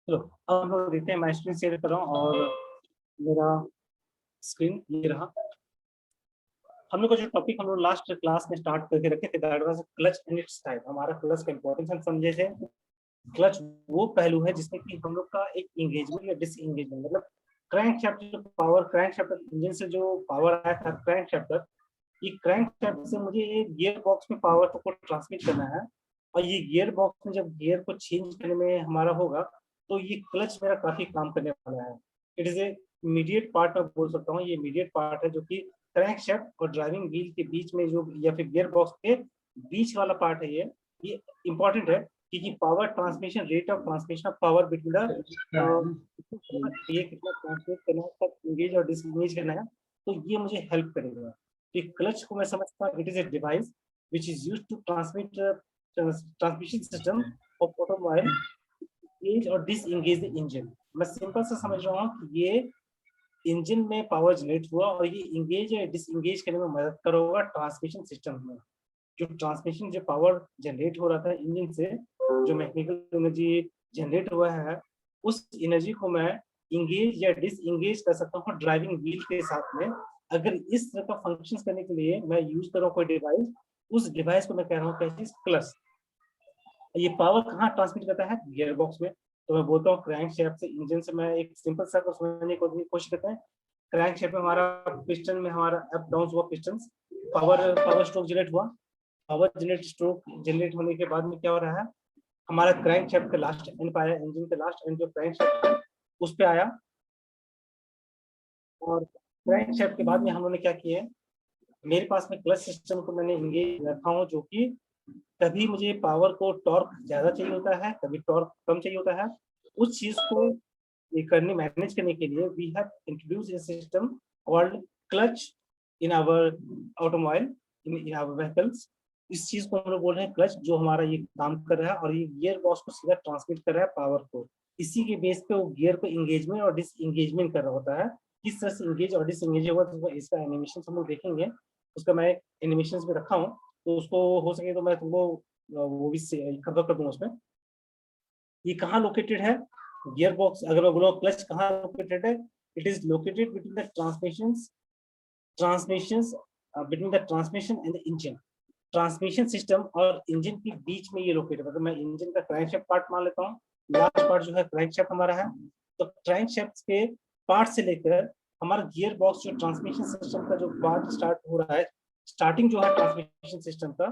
चलो अब हम लोग देखते हैं। मैं स्क्रीन शेयर कर रहा हूँ और मेरा स्क्रीन ये रहा। हम लोग का जो टॉपिक हम लोग लास्ट क्लास में स्टार्ट करके रखे थे, that was clutch and it's type. हमारा क्लच का इंपॉर्टेंस हम समझे थे। क्लच वो पहलू है जिसमें कि हम लोग का एक एंगेजमेंट या डिसएंगेजमेंट, मतलब क्रैंक शाफ्ट जो पावर, क्रैंक शाफ्ट इंजन से जो पावर आया था क्रैंक शाफ्ट तक, ये क्रैंक शाफ्ट से मुझे एक गियर बॉक्स में पावर को ट्रांसमिट करना है। और ये गियर बॉक्स में जब गियर को चेंज करने में हमारा होगा, तो ये क्लच मेरा काफी काम करने वाला है। It is A immediate part, मैं बोल सकता हूँ ये इमीडिएट पार्ट है जो कि क्रैंक शाफ्ट और ड्राइविंग व्हील के बीच में जो, या फिर गियर बॉक्स के बीच वाला पार्ट है। ये इंपॉर्टेंट है क्योंकि power transmission, rate of transmission of power between the ये कितना ट्रांसमिट करना है, कब इंगेज और डिसएंगेज करना है, तो ये मुझे हेल्प करेगा। कि क्लच को मैं समझता हूँ it is a device which is used to transmit transmission system of automobile engage और डिसएंगेज द इंजन। मैं सिंपल से समझ रहा हूँ कि ये इंजन में पावर जनरेट हुआ और ये इंगेज या डिसएंगेज करने में मदद करेगा ट्रांसमिशन सिस्टम में। जो ट्रांसमिशन, जो पावर जनरेट हो रहा था इंजन से, जो मैकेनिकल एनर्जी जनरेट हुआ है, उस एनर्जी को मैं इंगेज या डिसएंगेज कर सकता हूँ ड्राइविंग व्हील के साथ में। अगर इस तरह का फंक्शंस करने के लिए मैं यूज कर रहा हूँ कोई डिवाइस, उस डिवाइस को मैं कह रहा हूँ क्या चीज, क्लच। ये पावर कहाँ ट्रांसमिट करता है? गियर बॉक्स में। तो मैं बोलता हूँ क्रैंक शेफ्ट से इंजन से, मैं एक सिंपल सा को समझने की कोशिश करते हैं। क्रैंक शेफ्ट में हमारा पिस्टन में हमारा अप डाउन हुआ, पिस्टन पावर स्ट्रोक जनरेट हुआ। पावर जनरेट स्ट्रोक जनरेट होने के बाद में क्या हो रहा है, हमारा क्रैंक शेफ्ट के लास्ट एंड पे आया, इंजन के लास्ट एंड जो क्रैंक शेफ्ट है उस पे आया। और क्रैंक शेफ्ट के बाद में हम लोगों ने क्या किया है, मेरे पास में क्लच सिस्टम को मैंने इंगेज रखा हूँ, जो कि कभी मुझे पावर को टॉर्क ज्यादा चाहिए होता है, कभी टॉर्क कम चाहिए होता है। उस चीज को ये करने, मैनेज करने के लिए we have introduce a system called clutch in our automobile, in our vehicles. इस चीज को हम लोग बोल रहे हैं क्लच, जो हमारा ये काम कर रहा है और ये गियर बॉक्स को सीधा ट्रांसमिट कर रहा है पावर को। इसी के बेस पे वो गियर को इंगेजमेंट और डिसएंगेजमेंट कर रहा होता है। किस तरह से इंगेज और डिसएंगेज होगा, तो इसका एनिमेशन हम लोग देखेंगे। उसका मैं एनिमेशन में रखा हूँ, तो उसको हो सके तो मैं तुमको वो भी कवर कर दूंगा उसमें। ये कहाँ लोकेटेड है गियर बॉक्स, अगर मैं बोलो क्लच कहाँ लोकेटेड है, it is located between the transmissions between the transmission and the engine. Transmission system और इंजन के बीच में ये लोकेटेड है। मतलब मैं इंजन का क्रैंकशाफ्ट पार्ट मान लेता हूँ, लास्ट पार्ट जो है क्रैंकशाफ्ट हमारा है। तो क्रैंकशाफ्ट के पार्ट से लेकर हमारा गियर बॉक्स, जो ट्रांसमिशन सिस्टम का जो पार्ट स्टार्ट हो रहा है, स्टार्टिंग जो है ट्रांसमिशन सिस्टम का,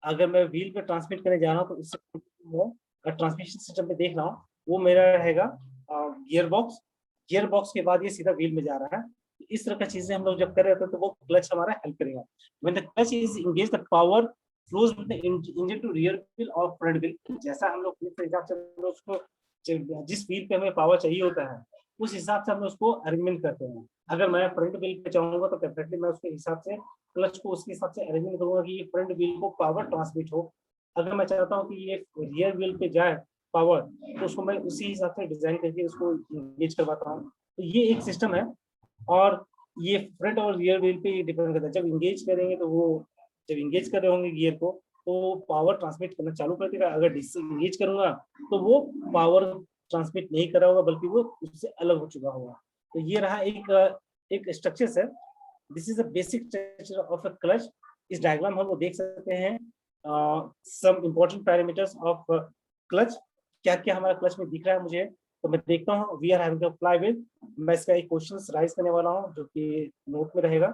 अगर मैं व्हील पे ट्रांसमिट करने जा रहा हूँ तो इससे ट्रांसमिशन सिस्टम पे देख रहा हूँ, वो मेरा रहेगा गियर बॉक्स। गियर बॉक्स के बाद ये सीधा व्हील में जा रहा है। इस तरह का चीजें हम लोग जब कर रहे होते हैं तो वो क्लच हमारा हेल्प करेगा। When the clutch is engage, the power flows with the engine to rear wheel और फ्रंट व्हील। जैसा हम लोग के हिसाब से हम लोग उसको, जिस व्हील पे हमें पावर चाहिए होता है उस हिसाब से हम उसको अरेंजमेंट करते हैं। अगर मैं फ्रंट व्हील पे चाहूंगा तो डेफिनेटली मैं उसके हिसाब से क्लच को उसके हिसाब से अरेंजमेंट करूंगा कि ये फ्रंट व्हील को पावर ट्रांसमिट हो। अगर मैं चाहता हूँ कि ये रियर व्हील पे जाए पावर, तो उसको मैं उसी हिसाब से डिजाइन करके उसको इंगेज करवाता हूँ। तो ये एक सिस्टम है। और ये फ्रंट और रियर व्हील पे डिपेंड करता है। जब इंगेज करेंगे तो वो, जब इंगेज कर रहे होंगे गियर को तो पावर ट्रांसमिट करना चालू कर देगा। अगर डिसएंगेज करूंगा तो वो पावर ट्रांसमिट नहीं कर रहा होगा, बल्कि वो उससे अलग हो चुका होगा। तो ये रहा एक स्ट्रक्चर है। This is a basic structure of a clutch. इस डायग्राम हम लोग देख सकते हैं some important parameters of clutch. क्या क्या हमारा क्लच में दिख रहा है मुझे, तो मैं देखता हूँ। We are having a flywheel. मैं इसका एक क्वेश्चन राइज करने वाला हूँ जो कि नोट में रहेगा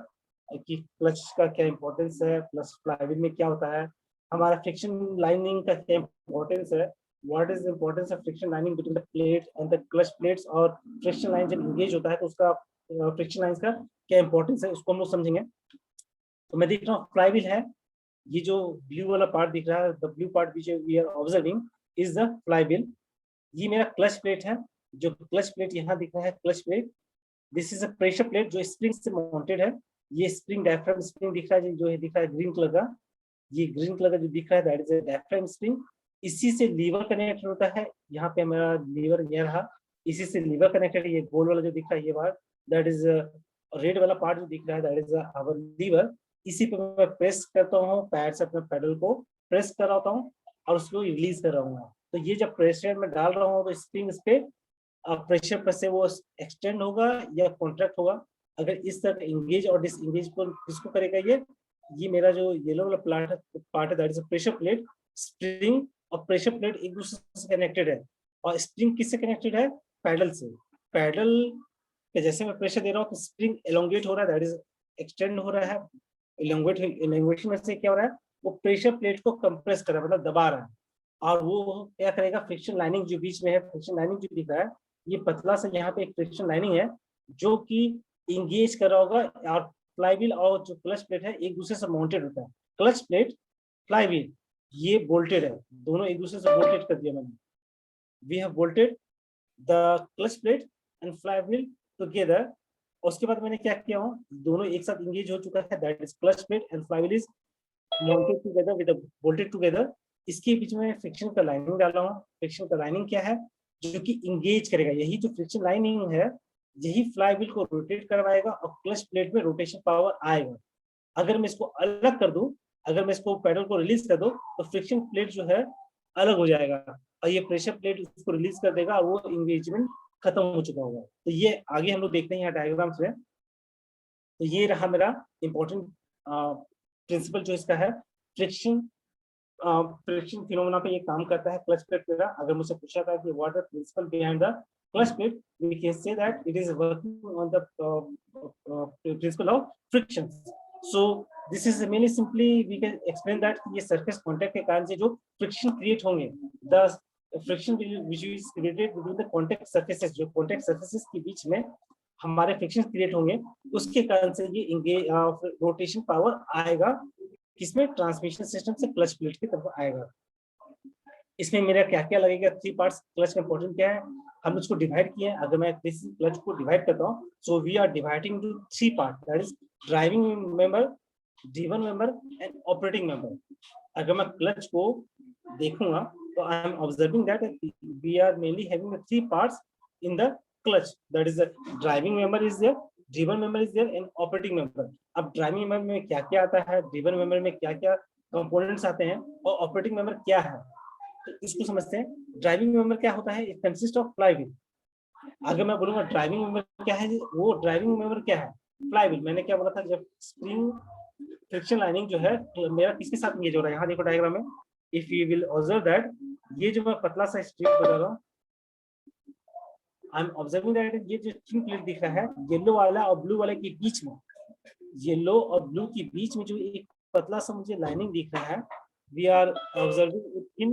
कि क्लच का क्या इंपॉर्टेंस है, प्लस फ्लाईव्हील में क्या होता है, हमारा फ्रिक्शन लाइनिंग का क्या इंपॉर्टेंस है, what is the importance of friction lining between the plate and the clutch plates. और फ्रिक्शन लाइन जब इंगेज होता है तो उसका फ्रिक्शन लाइन का क्या इंपॉर्टेंस है, उसको हम लोग समझेंगे। तो मैं देख रहा हूँ फ्लाईव्हील है, ये जो ब्लू वाला पार्ट दिख रहा है, the blue part which we are observing is the flywheel. ये मेरा क्लच प्लेट है, जो क्लच प्लेट यहाँ दिख रहा है, clutch plate. This is a pressure plate जो स्प्रिंग से माउंटेड है। ये स्प्रिंग, डायफ्राम स्प्रिंग दिख रहा है, जो है दिख रहा है ग्रीन कलर का। ये ग्रीन कलर का जो दिख रहा है दैट इज डायफ्राम स्प्रिंग। इसी से लीवर कनेक्टेड होता है। यहाँ पे मेरा लीवर ये रहा, इसी से लीवर कनेक्टेड है। ये गोल वाला जो दिख रहा है ये बार, दैट इज रेड वाला पार्ट जो दिख रहा है दैट इज आवर लीवर। इसी पे मैं प्रेस करता हूँ, पैर से अपने पेडल को प्रेस कराता हूँ और उसको रिलीज कर रहा हूँ। तो ये जब प्रेशर में डाल रहा हूँ तो स्प्रिंग इस पे प्रेशर पर से वो एक्सटेंड होगा या कॉन्ट्रैक्ट होगा। अगर इस तरह इंगेज और डिसएंगेज को किसको करेगा, ये मेरा जो येलो वाला पार्ट है that is pressure plate. Spring और प्रेशर प्लेट एक दूसरे से कनेक्टेड है, और स्प्रिंग किससे कनेक्टेड है, पैडल से। पैडल पे जैसे मैं प्रेशर दे रहा हूँ तो स्प्रिंग एलोंगेट हो रहा है, दैट इज एक्सटेंड हो रहा है। एलोंगेशन में से क्या हो रहा है, वो प्रेशर प्लेट को कंप्रेस कर रहा है, मतलब दबा रहा है। और वो क्या करेगा, फ्रिक्शन लाइनिंग जो बीच में है, फ्रिक्शन लाइनिंग जो दिख रहा है, ये पतला सा यहाँ पे एक फ्रिक्शन लाइनिंग है जो कि इंगेज कर रहा होगा। और फ्लाईव्हील और जो क्लच प्लेट है एक दूसरे से माउंटेड होता है। क्लच प्लेट, फ्लाईव्हील ये बोल्टेड है, दोनों एक दूसरे से बोल्टेड कर दिया मैंने। We have bolted the clutch plate and flywheel together. उसके बाद मैंने क्या किया हूँ, दोनों एक साथ इंगेज हो चुका है, that is clutch plate and flywheel is mounted together with bolted together. इसके बीच में फ्रिक्शन का लाइनिंग डाला हूँ। फ्रिक्शन का लाइनिंग क्या है, जो कि इंगेज करेगा। यही जो फ्रिक्शन लाइनिंग है यही फ्लाईव्हील को रोटेट करवाएगा और क्लच प्लेट में रोटेशन पावर आएगा। अगर मैं इसको अलग कर दूं, अगर मैं इसको पैडल को रिलीज कर दूं तो फ्रिक्शन प्लेट जो है अलग हो जाएगा और ये प्रेशर प्लेट इसको रिलीज कर देगा और वो इंगेजमेंट खत्म हो चुका होगा। तो ये आगे हम लोग देखते हैं यहाँ डायग्राम्स में। तो ये रहा मेरा इंपॉर्टेंट प्रिंसिपल जो इसका है। फ्रिक्शन फ्रिक्शन फिनोमेना पे ये काम करता है क्लच प्लेट मेरा। अगर मुझसे पूछा था कि what are principle behind the clutch plate, we can say that it is working on the principle of friction. So this is mainly simply we can explain that ये surface contact के कारण से जो friction create होंगे, the friction which is created between the contact surfaces, जो contact surfaces के बीच में हमारे फ्रिक्शन क्रिएट होंगे, उसके कारण से ये रोटेशन पावर आएगा किसमें, ट्रांसमिशन सिस्टम से क्लच प्लेट की तरफ आएगा। इसमें मेरा क्या क्या लगेगा, 3 पार्ट्स क्लच का इंपॉर्टेंट क्या है, हम उसको डिवाइड किए हैं। अगर मैं किसी क्लच को डिवाइड करता हूँ, so we are dividing to 3 part, that is driving member, driven member and operating member. अगर मैं क्लच को देखूंगा तो I am observing that we are mainly having 3 parts in the clutch, that is the driving member is there, driven member is there and operating member. अब driving member में क्या क्या आता है, ड्रिवन मेंबर में क्या क्या कंपोनेंट्स आते हैं और ऑपरेटिंग मेंबर क्या है, तो इसको समझते हैं। ड्राइविंग मेंबर क्या होता है, इट कंसिस्ट ऑफ फ्लाईव्हील। अगर मैं बोलूंगा ड्राइविंग मेंबर क्या है, वो ड्राइविंग मेंबर क्या है, फ्लाईव्हील। मैंने क्या बोला था, जब स्प्रिंग फ्रिक्शन लाइनिंग जो है मेरा किसके साथ इंगेज हो रहा है, यहाँ देखो डायग्राम में, if you will observe that ये जो मैं पतला सा स्ट्रिप बता रहा हूँ, आई एम ऑब्जर्विंग दैट ये जो थिन प्लेट दिख रहा है येलो वाला और ब्लू वाले के बीच में, येलो और ब्लू के बीच में जो एक पतला सा मुझे लाइनिंग दिख रहा है, we are observing in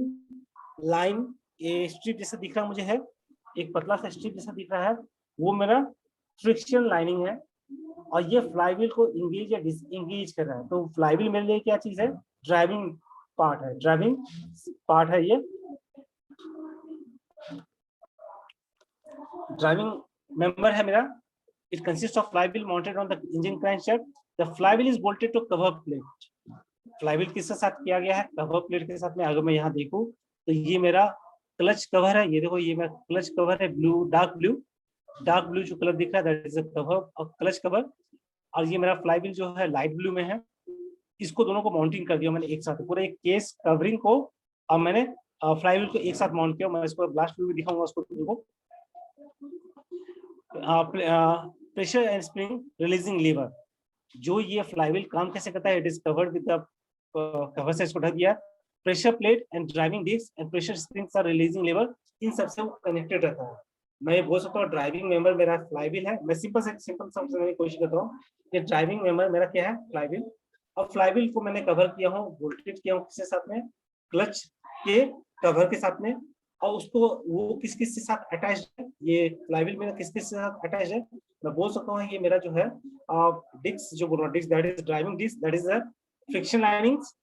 line, ये स्ट्रिप जैसा दिख रहा मुझे है, एक पतला सा स्ट्रिप जैसा दिख रहा है, वो मेरा फ्रिक्शन लाइनिंग है। और ये फ्लाईव्हील को इंगेज या डिसएंगेज कर रहा है। तो फ्लाईव्हील मेरे लिए क्या चीज है, ड्राइविंग पार्ट है, ड्राइविंग पार्ट है ये। ड्राइविंग मेंबर है मेरा, it consist of flywheel mounted on the engine crankshaft, the flywheel is bolted to cover plate. Flywheel किसके साथ किया गया है, कवर प्लेट के साथ में। अगर मैं यहाँ देखूं तो ये मेरा क्लच कवर है, ये देखो ये मेरा क्लच कवर है, ब्लू डार्क ब्लू जो कलर दिख रहा है दैट इज द कवर और क्लच कवर। और ये मेरा फ्लाईव्हील जो है लाइट ब्लू में है। इसको दोनों को माउंटिंग कर दिया मैंने एक साथ, पूरा एक केस कवरिंग को, और मैंने फ्लाईव्हील को एक साथ माउंट किया। मैं इसको लास्ट व्यू भी दिखाऊंगा उसको। Pressure and spring releasing lever, जो ये फ्लाईव्हील काम कैसे करता है, it is covered with the cover से इसको ढक दिया। Pressure plate and driving disc and pressure springs are releasing lever, इन सबसे वो कनेक्टेड रहता है। मैं बोल सकता हूँ ड्राइविंग मेंबर मेरा फ्लाईव्हील है। मैं सिंपल समझने की कोशिश करता हूँ कि ड्राइविंग मेंबर मेरा क्या है, फ्लाईव्हील। और फ्लाईव्हील को मैंने कवर किया हूँ, वोल्टेज किया हूँ किसके साथ में, क्लच के कवर के साथ में। और उसको वो किस किस के साथ अटैच है, ये फ्लाईव्हील मेरा किस किस के साथ अटैच है, मैं बोल सकता हूँ ये मेरा जो है डिस्क, जो बोल रहा हूँ disc, that is driving disc, that is the friction linings,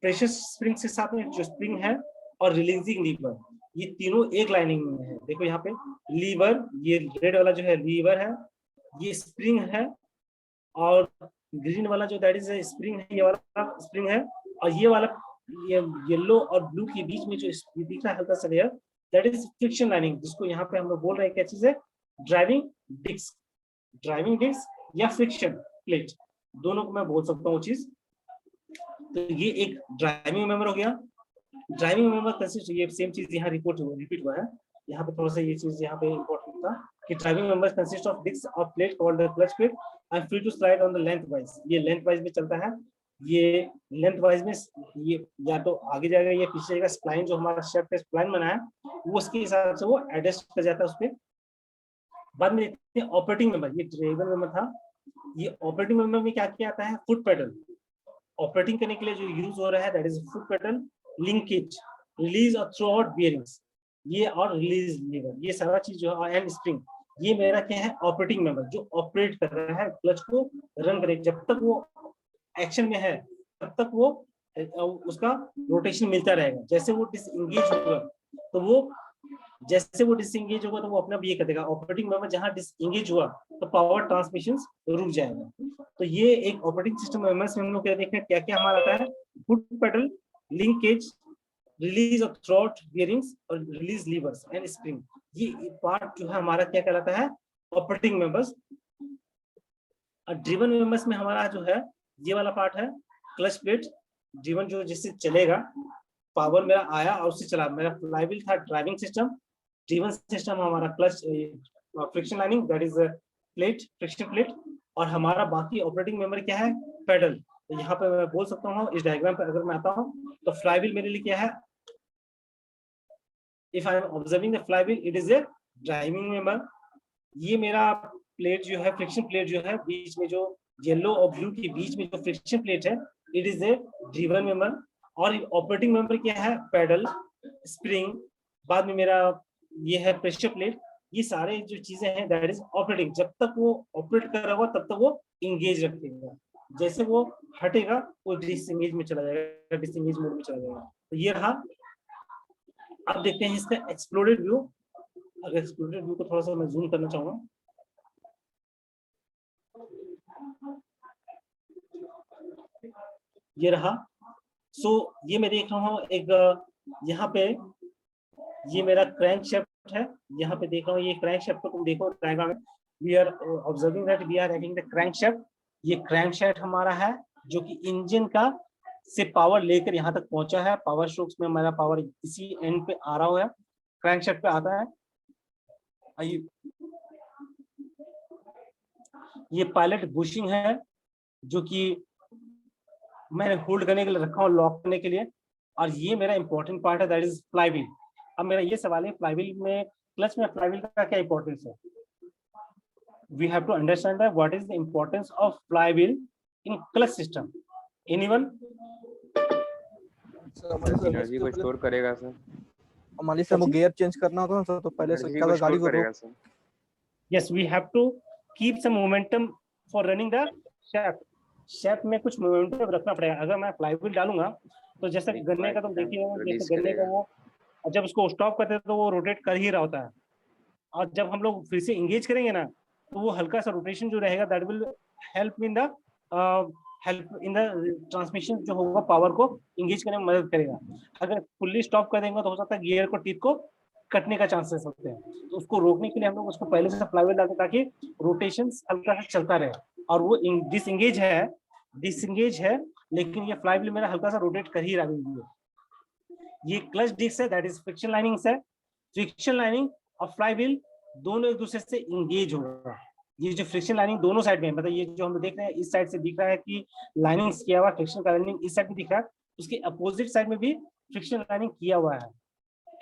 pressure spring के साथ में जो स्प्रिंग है, और रिलीजिंग लीवर, ये तीनों एक लाइनिंग में है। देखो यहाँ पे लीवर, ये रेड वाला जो है लीवर है, ये स्प्रिंग है, और ग्रीन वाला जो दैट इज स्प्रिंग है, ये वाला स्प्रिंग है। और ये वाला ये येलो और ब्लू के बीच में जो दिख रहा है हल्का सा layer, that is friction lining, जिसको यहाँ पे हम लोग बोल रहे हैं क्या चीज है, ड्राइविंग डिस्क या फ्रिक्शन प्लेट, दोनों को मैं बोल सकता हूँ चीज। तो ये एक ड्राइविंग मेंबर हो गया। ड्राइविंग मेंबर कंसिस्ट, ये सेम चीज यहाँ रिपीट हुआ है, यहाँ पे थोड़ा सा ये चीज यहाँ पे इंपॉर्टेंट था कि driving members consist of disc of plate called the clutch plate and free to slide on the length wise. ये लेंथ वाइज में चलता है, ये लेंथ वाइज में ये या तो आगे जाएगा या पीछे जाएगा। स्प्लाइन जो हमारा शेप का स्प्लाइन बना है वो उसके हिसाब से वो एडजस्ट कर जाता है उस पर। बाद में देखते हैं ऑपरेटिंग मेंबर, ये ड्राइवर मेंबर था। ये ऑपरेटिंग मेंबर में क्या क्या आता है, फुट पेडल ऑपरेटिंग करने के लिए जो यूज हो रहा है that is foot pedal, linkage, release और थ्रो आउट बियरिंग्स, ये और रिलीज लीवर, ये सारा चीज जो है एंड स्प्रिंग, ये मेरा क्या है ऑपरेटिंग मेंबर जो ऑपरेट कर रहा है क्लच को रन करे। जब तक वो एक्शन में है तब तक वो उसका रोटेशन मिलता रहेगा। जैसे वो डिसएंगेज होगा तो वो डिसएंगेज होगा तो वो अपना ये कर देगा। ऑपरेटिंग मेंबर जहां डिसएंगेज हुआ तो पावर ट्रांसमिशन रुक जाएगा। तो ये एक ऑपरेटिंग सिस्टम मेंबर्स में हम लोग क्या देखें क्या क्या हमारा आता है, foot pedal, linkage, release of throat bearings और रिलीज लीवर्स एंड स्प्रिंग, ये पार्ट जो है हमारा क्या कहलाता है ऑपरेटिंग मेंबर्स। और ड्रिवन मेंबर्स में हमारा जो है ये वाला पार्ट है क्लच प्लेट, ड्रिवन जो जिससे चलेगा, पावर मेरा आया और उससे चला। मेरा फ्लाईव्हील था ड्राइविंग सिस्टम, ड्रिवन सिस्टम हमारा clutch friction lining that is plate, friction plate, और हमारा बाकी ऑपरेटिंग मेंबर क्या है पेडल। तो यहाँ पे मैं बोल सकता हूँ इस डायग्राम पे अगर मैं आता हूँ तो फ्लाईव्हील मेरे लिए क्या है, if I am observing the flywheel it is A driving member. ये मेरा प्लेट जो है फ्रिक्शन प्लेट जो है बीच में जो येलो और ब्लू के बीच में जो फ्रिक्शन प्लेट है it is A driven member. और ऑपरेटिंग मेंबर क्या है पेडल, स्प्रिंग, बाद में मेरा ये है प्रेशर प्लेट, ये सारे जो चीजें हैं दैट इज ऑपरेटिंग। जब तक वो ऑपरेट कर रहा होगा तब तक वो इंगेज रखेगा, जैसे वो हटेगा वो डिसएंगेज में चला जाएगा, डिसएंगेज मोड में चला जाएगा। तो ये रहा। अब देखते हैं इसका एक्सप्लोडेड व्यू। अगर एक्सप्लोडेड व्यू को थोड़ा सा मैं जूम करना चाहूंगा, ये रहा। सो ये मैं देख रहा हूँ एक यहाँ पे ये मेरा क्रैंक शेफ्ट है, यहाँ पे देख रहा हूँ ये क्रैंक शेफ्ट को तुम देखो डायग्राम में, we are observing that we are having the crank shaft. ये क्रैंक शेफ्ट हमारा है जो कि इंजन का से पावर लेकर यहाँ तक पहुंचा है। पावर स्ट्रोक्स में हमारा पावर इसी एंड पे आ रहा है, क्रैंक शेफ्ट पे आता है। ये पायलट बुशिंग है जो कि मैंने होल्ड करने के लिए रखा हूँ, लॉक करने के लिए। और ये मेरा इंपॉर्टेंट पार्ट है दैट इज फ्लाईव्हील। अब मेरा ये सवाल है फ्लाईव्हील में, क्लच में फ्लाईव्हील का क्या इंपॉर्टेंस है। We have to understand that what is the importance of flywheel in clutch system. Anyone? Energy को स्टोर करेगा सर। मान लीजिए हमको गियर चेंज करना होता है सर तो पहले से क्या गाड़ी को रोक। Yes, we have to keep some momentum for running the shaft. Shaft में कुछ मोमेंटम रखना पड़ेगा। अगर मैं फ्लाईव्हील डालूंगा तो जैसे गन्ने का तुम देखिए, जैसे गन्ने का वो जब उसको स्टॉप करते हैं तो वो रोटेट कर ही रहा होता है, और जब हम लोग फिर से इंगेज करेंगे ना तो वो हल्का सा रोटेशन जो रहेगा that will help in the transmission जो होगा पावर को इंगेज करने में मदद करेगा। अगर फुल्ली स्टॉप कर देंगे तो हो सकता है गियर को टीथ को कटने का चांसेस होते हैं। तो उसको रोकने के लिए हम लोग उसको पहले से फ्लाईव्हील डालते ताकि रोटेशन हल्का सा चलता रहे। और वो डिसएंगेज है लेकिन ये फ्लाईव्हील मेरा हल्का सा रोटेट कर ही रहा है। ये क्लच डिस्क है दैट इज फ्रिक्शन लाइनिंग है। फ्रिक्शन लाइनिंग और फ्लाईव्हील दोनों एक दूसरे से इंगेज होगा। ये जो फ्रिक्शन लाइनिंग दोनों साइड में, मतलब ये जो हम देख रहे हैं इस साइड से दिख रहा है कि लाइनिंग किया हुआ, फ्रिक्शन का लाइनिंग इस साइड में दिख रहा है, उसके अपोजिट साइड में भी फ्रिक्शन लाइनिंग किया हुआ है।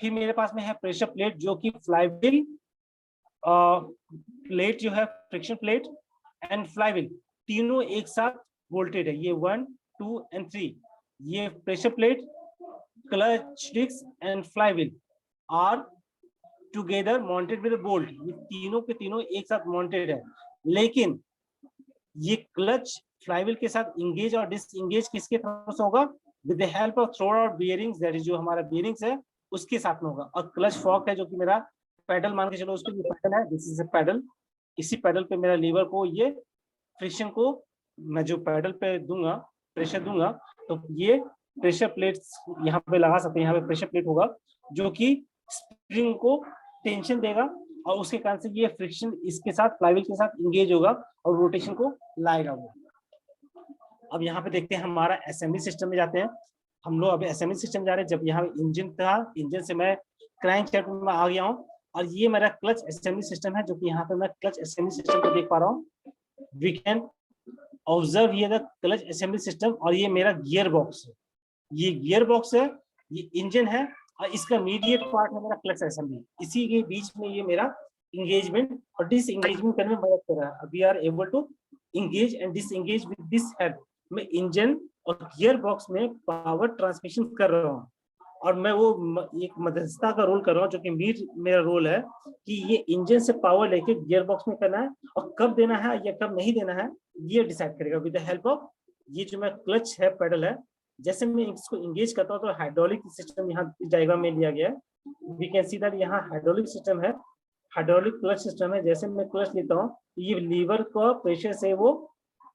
फिर मेरे पास में है प्रेशर प्लेट जो कि फ्लाईव्हील प्लेट जो है फ्रिक्शन प्लेट एंड फ्लाईव्हील तीनों एक साथ वोल्टेड है। ये 1, 2 and 3। ये pressure plate, clutch disc and flywheel are together mounted with bolt. ये तीनों के तीनों एक साथ माउंटेड है, लेकिन ये क्लच फ्लाईव्हील के साथ इंगेज और डिसएंगेज किसके थ्रू से होगा, with the help of throw out bearings, that is जो हमारा बियरिंग्स है उसके साथ में होगा। और क्लच फॉर्क है जो कि मेरा पैडल मान के चलो, उसके लिए पैडल है, दिस इज अ पैडल। इसी पैडल पे मेरा लीवर को, ये फ्रिक्शन को मैं जो पैडल पे दूंगा, प्रेशर दूंगा, तो ये प्रेशर प्लेट यहाँ पे लगा सकते हैं। यहाँ पे प्रेशर प्लेट होगा जो कि स्प्रिंग को टेंशन देगा और उसके कारण से ये फ्रिक्शन इसके साथ फ्लाईव्हील के साथ इंगेज होगा और रोटेशन को लाएगा वो। अब यहाँ पे देखते हैं हमारा असेंबली सिस्टम में जाते हैं। हम लोग अभी असेंबली सिस्टम जा रहे हैं। जब यहाँ इंजन था, इंजन से मैं क्रैंकशाफ्ट में आ गया हूँ, और ये मेरा क्लच असेंबली सिस्टम है, जो कि यहाँ पे मैं क्लच असेंबली सिस्टम को देख पा रहा हूँ। वी कैन ऑब्जर्व ये द क्लच असेंबली सिस्टम, और ये मेरा गियर बॉक्स है, ये गियर बॉक्स है, ये इंजन है, और इसका मीडिएट पार्ट है मेरा क्लच असेंबली। इसी के बीच में ये मेरा इंगेजमेंट और डिस एंगेजमेंट करने में मदद कर रहा है। We are able to engage and disengage with this head. मैं इंजन और गियर बॉक्स में पावर ट्रांसमिशन कर रहा हूँ, और मैं वो एक मध्यस्थता का रोल कर रहा हूँ, जो कि मेरा रोल है कि ये इंजन से पावर लेके गियर बॉक्स में करना है, और कब देना है या कब नहीं देना है ये डिसाइड करेगा विद द हेल्प ऑफ ये जो मैं क्लच है, पेडल है। जैसे मैं इसको इंगेज करता हूँ तो हाइड्रोलिक सिस्टम यहाँ डायग्राम में लिया गया है। वी कैन सी दैट यहाँ हाइड्रोलिक सिस्टम है, हाइड्रोलिक क्लच सिस्टम है। जैसे मैं क्लच लेता हूँ, ये लीवर को प्रेशर से वो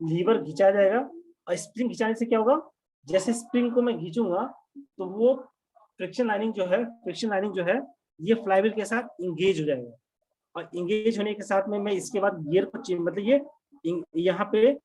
लीवर खींचा जाएगा, और स्प्रिंग खिंचाने से क्या होगा, जैसे स्प्रिंग को मैं खींचूंगा तो वो फ्रिक्शन लाइनिंग जो है ये फ्लाईव्हील के साथ इंगेज हो जाएगा, और इंगेज होने के साथ में मैं इसके बाद गियर को मतलब ये यहाँ पे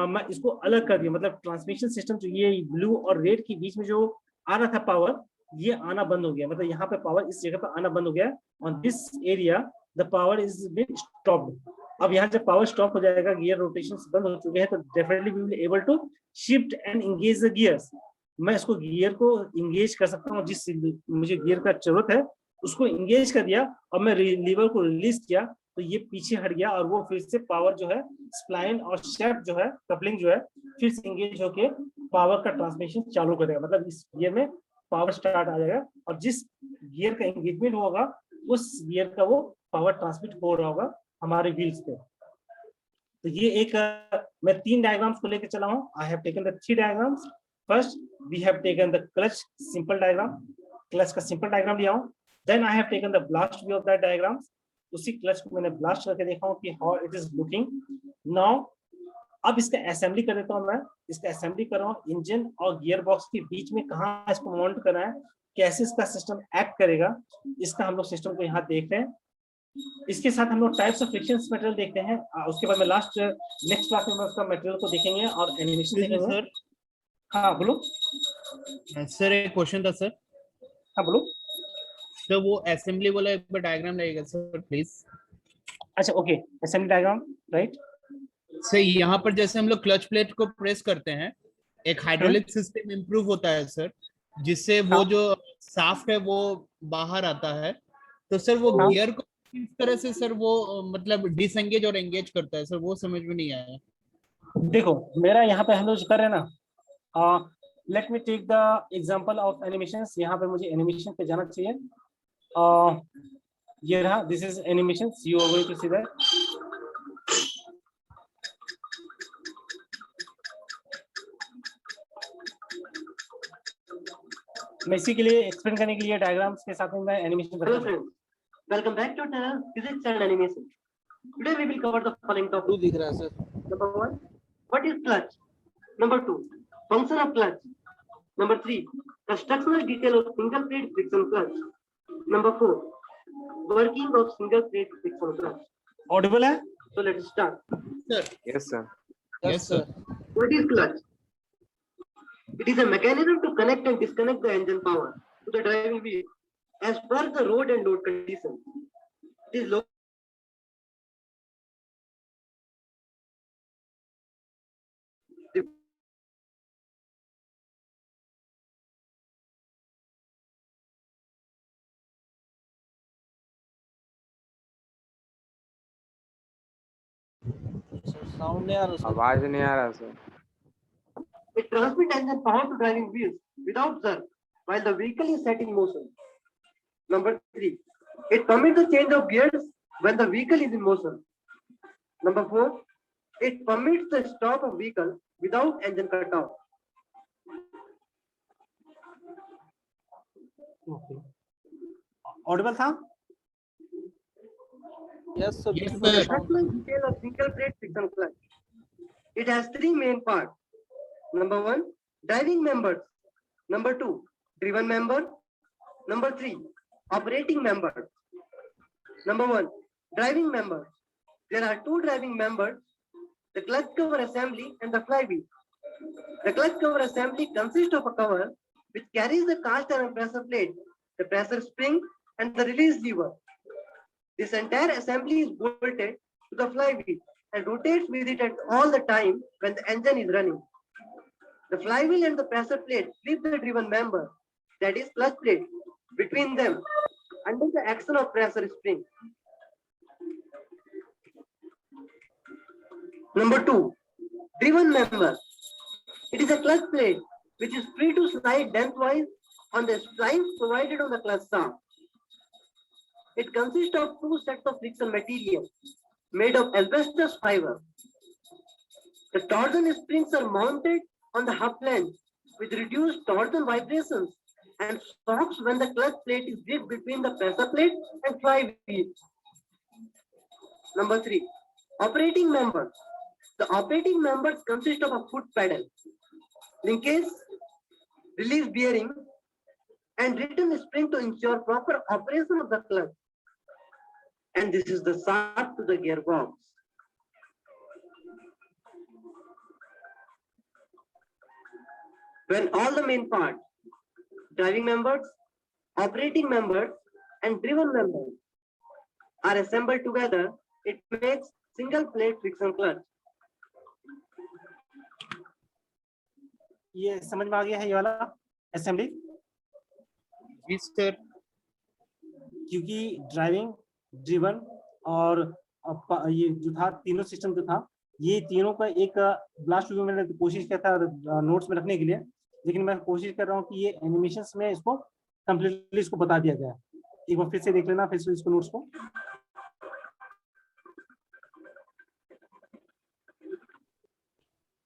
मैं इसको अलग कर दिया, मतलब ट्रांसमिशन सिस्टम जो ये ब्लू और रेड के बीच में जो आ रहा था पावर, ये आना बंद हो गया, मतलब यहाँ पे पावर इस जगह पे आना बंद हो गया। On this area the power is been stopped. अब यहाँ जब पावर स्टॉप हो जाएगा, गियर रोटेशन बंद हो चुके हैं, तो definitely we will able to shift and engage the gears. मैं इसको गियर को इंगेज कर सकता हूँ, जिस मुझे गियर का जरूरत है उसको इंगेज कर दिया, और मैं लीवर को रिलीज किया तो ये पीछे हट गया, और वो फिर से पावर जो है स्प्लाइन और शेफ्ट जो है कपलिंग जो है फिर से इंगेज होके पावर का ट्रांसमिशन चालू करेगा। मतलब इस गियर में पावर स्टार्ट आ जाएगा, और जिस गियर का एंगेजमेंट होगा उस गियर का वो पावर ट्रांसमिट हो रहा होगा हमारे व्हील्स पे। तो ये एक मैं 3 डायग्राम्स को लेकर चला हूँ। I have taken the 3 diagrams. First we have taken the clutch simple diagram, clutch का सिंपल डायग्राम लिया हूँ। Then I have taken the blast view of that diagram, उसी क्लच को मैंने ब्लास्ट करके देखा हूँ कि how it is looking now. अब इसका असेंबली कर देता हूँ, मैं इसका असेंबली कर रहा हूँ। इंजन और गियर बॉक्स के बीच में कहाँ इसको माउंट करना है, कैसे इसका सिस्टम एक्ट करेगा, इसका हम लोग सिस्टम को यहाँ देख रहे हैं। इसके साथ हम लोग टाइप्स ऑफ फ्रिक्शन मटेरियल देखते हैं। उसके बाद में लास्ट नेक्स्ट क्लास में उसका मटेरियल को देखेंगे और एनिमेशन देखेंगे। सर हाँ बोलो सर, एक क्वेश्चन था सर। हाँ बोलो तो वो असेंबली वाला एक बार डायग्राम लगेगा सर प्लीज। अच्छा okay, assembly diagram right. Sir यहाँ पर जैसे हम लोग क्लच प्लेट को प्रेस करते हैं, एक हाइड्रोलिक सिस्टम इंप्रूव होता है सर, जिससे वो जो साफ्ट है वो बाहर आता है। तो सर वो गियर को किस तरह से सर वो मतलब डिसएंगेज और एंगेज करता है सर, वो समझ में नहीं आया। देखो मेरा यहाँ पे हम लोग कर रहे हैं ना, let me take the example of animations. यहाँ पे मुझे एनिमेशन पे जाना चाहिए। ये रहा, this is animations, you are going to see that. मैं इसी के लिए एक्सप्लेन करने के लिए डायग्राम्स के साथ में मैं एनिमेशन करता हूं। Welcome back to channel Physics and Animation. Today we will cover the following topics. दिख रहा है sir. Number 1, what is clutch? Number 2, function of clutch. Number 3, the structural detail of single plate friction clutch. Number 4, working of single plate friction clutch. Audible है? So let's start. Sir yes sir. Yes sir. What is clutch? It is a mechanism to connect and disconnect the engine power to the driving wheel as per the road and load conditions. It is sound नहीं आ रहा sir. आवाज नहीं आ रहा sir. It transmits engine power to driving wheels without jerk while the vehicle is set in motion. Number 3, it permits the change of gears when the vehicle is in motion. Number 4, it permits the stop of vehicle without engine cut off. Audible था? Yes sir. Yes, The sir. structural detail of single plate friction clutch. It has 3 main parts. Number 1, driving members. Number 2, driven member. Number 3, operating member. Number 1, driving members. There are 2 driving members, the clutch cover assembly and the flywheel. The clutch cover assembly consists of a cover which carries the cast iron pressure plate, the pressure spring, and the release lever. This entire assembly is bolted to the flywheel and rotates with it at all the time when the engine is running. The flywheel and the pressure plate flip the driven member, that is clutch plate, between them under the action of pressure spring. Number 2, driven member. It is a clutch plate which is free to slide lengthwise on the splines provided on the clutch shaft. It consists of 2 sets of friction material made of asbestos fiber. The torsion springs are mounted on the hub flange with reduced torsion vibrations and shocks when the clutch plate is gripped between the pressure plate and flywheel. Number 3, operating members. The operating members consist of a foot pedal, linkage, release bearing, and return spring to ensure proper operation of the clutch. And this is the shaft to the gearbox. When all the main parts, driving members, operating members, and driven members are assembled together, it makes single plate friction clutch. ये समझ में आ गया है ये वाला assembly? जी sir. क्योंकि driving, driven और ये जो था तीनों सिस्टम जो था, ये तीनों का एक लास्ट वीडियो मैंने कोशिश किया था नोट्स में रखने के लिए, लेकिन मैं कोशिश कर रहा हूँ कि ये एनिमेशंस में इसको कंप्लीटली इसको बता दिया गया है। एक बार फिर से देख लेना, फिर से इसको नोट्स को।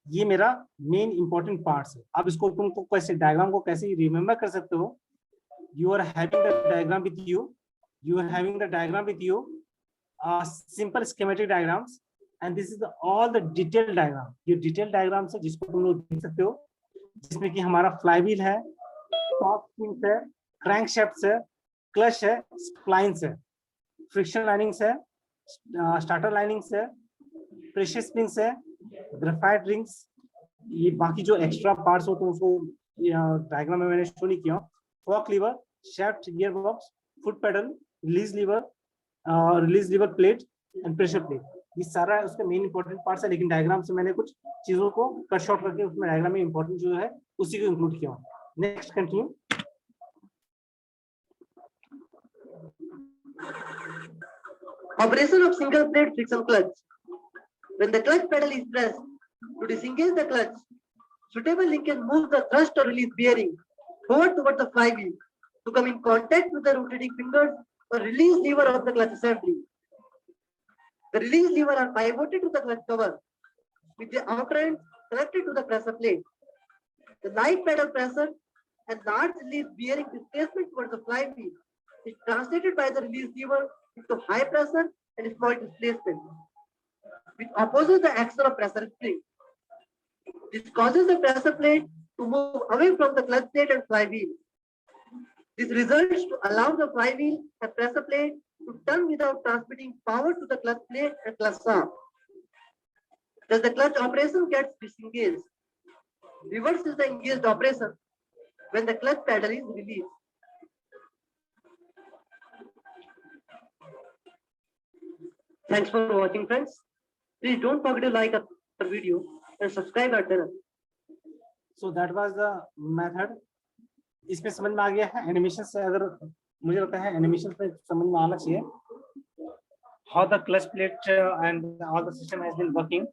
ये मेरा मेन इंपॉर्टेंट पार्ट्स है। अब इसको तुमको कैसे डायग्राम को कैसे रिमेम्बर कर सकते हो? You are having the diagram with you, you are having the diagram with you, simple schematic diagrams, and this is all the detailed diagram. ये detailed diagrams है जिसको तुम लोग देख सकते हो, जिसमें कि हमारा flywheel है, top springs है, crankshafts है, clutch है, splines है, friction linings है, starter linings है, pressure springs है, graphite rings, ये बाकी जो extra parts होते हैं उसको diagram में मैंने show नहीं किया। fork lever, shaft, gearbox, foot pedal, release lever plate and pressure plate, ये सारा उसके मेन इंपॉर्टेंट पार्ट्स है, लेकिन डायग्राम से मैंने कुछ चीजों को कट शॉर्ट करके उसमें डायग्राम में इंपॉर्टेंट जो है उसी को इंक्लूड किया। Next continue. Operation of single plate friction clutch. When the clutch pedal is pressed to disengage the clutch, suitable linkage moves the thrust or release bearing forward toward the flywheel to come in contact with the rotating fingers or release lever of the clutch assembly. The release lever are pivoted to the clutch cover with the outer end connected to the pressure plate. The light pedal pressure and large release bearing displacement towards the flywheel is translated by the release lever into high pressure and small displacement, which opposes the action of pressure spring. This causes the pressure plate to move away from the clutch plate and flywheel. This results to allow the flywheel and pressure plate to turn without transmitting power to the clutch plate and clutch shaft. Thus, the clutch operation gets disengaged. Reverse is the engaged operation when the clutch pedal is released. Thanks for watching, friends. Please don't forget to like our video and subscribe our channel. So that was the method. इसमें समझ में आ गया है। Animation से अगर मुझे लगता है एनिमेशन से समझ में आना चाहिए। How the clutch plate and all the system has been working.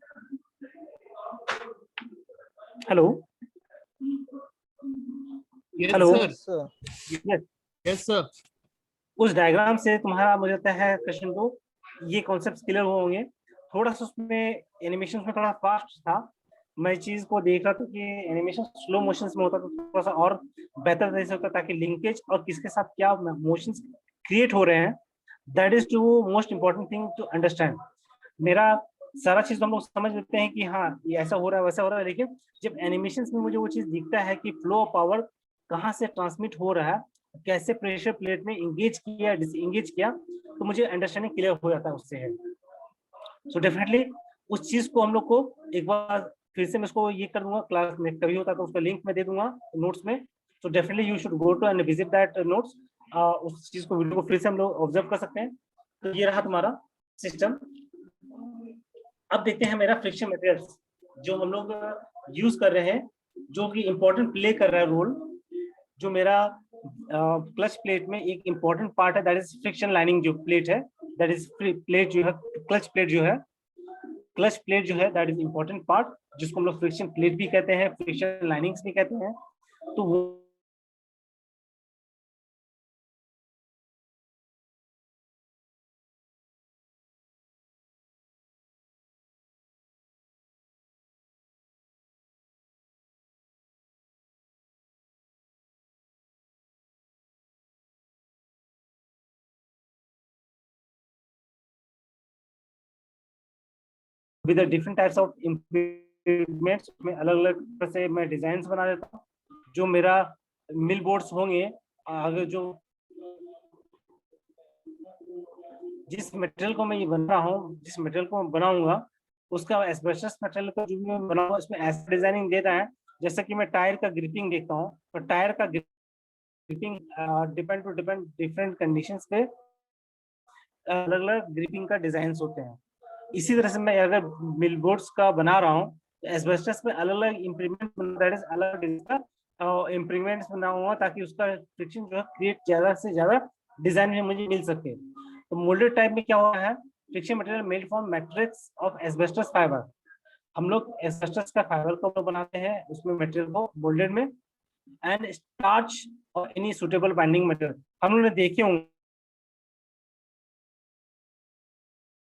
Hello. Yes, Hello. sir. Yes. Yes, sir. उस डायग्राम से तुम्हारा मुझे लगता है क्वेश्चन को ये कॉन्सेप्ट क्लियर होंगे। थोड़ा सा उसमें एनिमेशन में थोड़ा फास्ट था, मैं चीज को देख रहा था कि एनिमेशन स्लो मोशन में होता तो थोड़ा सा और बेहतर तरीके से होता, ताकि लिंकेज और किसके साथ क्या मोशंस क्रिएट हो रहे हैं, that is to most important thing to understand. मेरा सारा चीज तो हम लोग समझ लेते हैं कि हाँ ये ऐसा हो रहा है वैसा हो रहा है, लेकिन जब एनिमेशन में मुझे वो चीज दिखता है कि फ्लो ऑफ पावर कहाँ से ट्रांसमिट हो रहा है, कैसे प्रेशर प्लेट में इंगेज किया डिसएंगेज किया, तो मुझे अंडरस्टैंडिंग क्लियर हो जाता है उससे है। सो डेफिनेटली उस चीज को हम लोग को एक बार फिर से मैं इसको ये कर दूंगा, क्लास में कभी होता तो उसका लिंक मैं दे दूंगा नोट्स में, तो definitely you should go to and visit that notes. उस चीज को, वीडियो को फिर से हम लोग ऑब्जर्व कर सकते हैं। तो ये रहा तुम्हारा सिस्टम। अब देखते हैं मेरा फ्रिक्शन मटेरियल्स जो हम लोग यूज कर रहे हैं, जो कि इंपॉर्टेंट प्ले कर रहा है रोल। जो मेरा क्लच प्लेट में एक इंपॉर्टेंट पार्ट है, दैट इज फ्रिक्शन लाइनिंग जो प्लेट है, दैट इज प्लेट जो है, क्लच प्लेट जो है, क्लच प्लेट जो है दैट इज इंपॉर्टेंट पार्ट, जिसको हम लोग फ्रिक्शन प्लेट भी कहते हैं, फ्रिक्शन लाइनिंग्स भी कहते हैं। तो वो with different types of implements में अलग अलग तरह से मैं डिजाइन बना देता हूँ। जो मेरा मिल बोर्ड्स होंगे, अगर जो जिस मटेरियल को मैं ये बना रहा हूँ, जिस मटेरियल को मैं बनाऊंगा उसका एस्बेस्टस मटेरियल का जो भी मैं बनाऊंगा उसमें ऐसा डिजाइनिंग देता है। जैसे कि मैं टायर का ग्रिपिंग देखता हूँ, तो टायर का ग्रिपिंग डिपेंड डिफरेंट कंडीशंस पे अलग अलग ग्रिपिंग का डिजाइन होते हैं। इसी तरह से मैं अगर मिल बोर्ड्स का बना रहा हूँ तो एस्बेस्टस में अलग अलग इम्प्लीमेंट अलग इम्प्लीमेंट्स बनाऊंगा, ताकि उसका फ्रिक्शन जो है क्रिएट ज्यादा से ज्यादा डिजाइन में मुझे मिल सके। तो मोल्डेड टाइप में क्या हुआ है, friction material made from matrix of asbestos fibre. हम लोग एस्बेस्टस का फाइबर को बनाते हैं उसमें मटेरियल को मोल्डेड में, एंड स्टार्च और एनी सुटेबल बाइंडिंग मटेरियल। हम लोगों ने देखे होंगे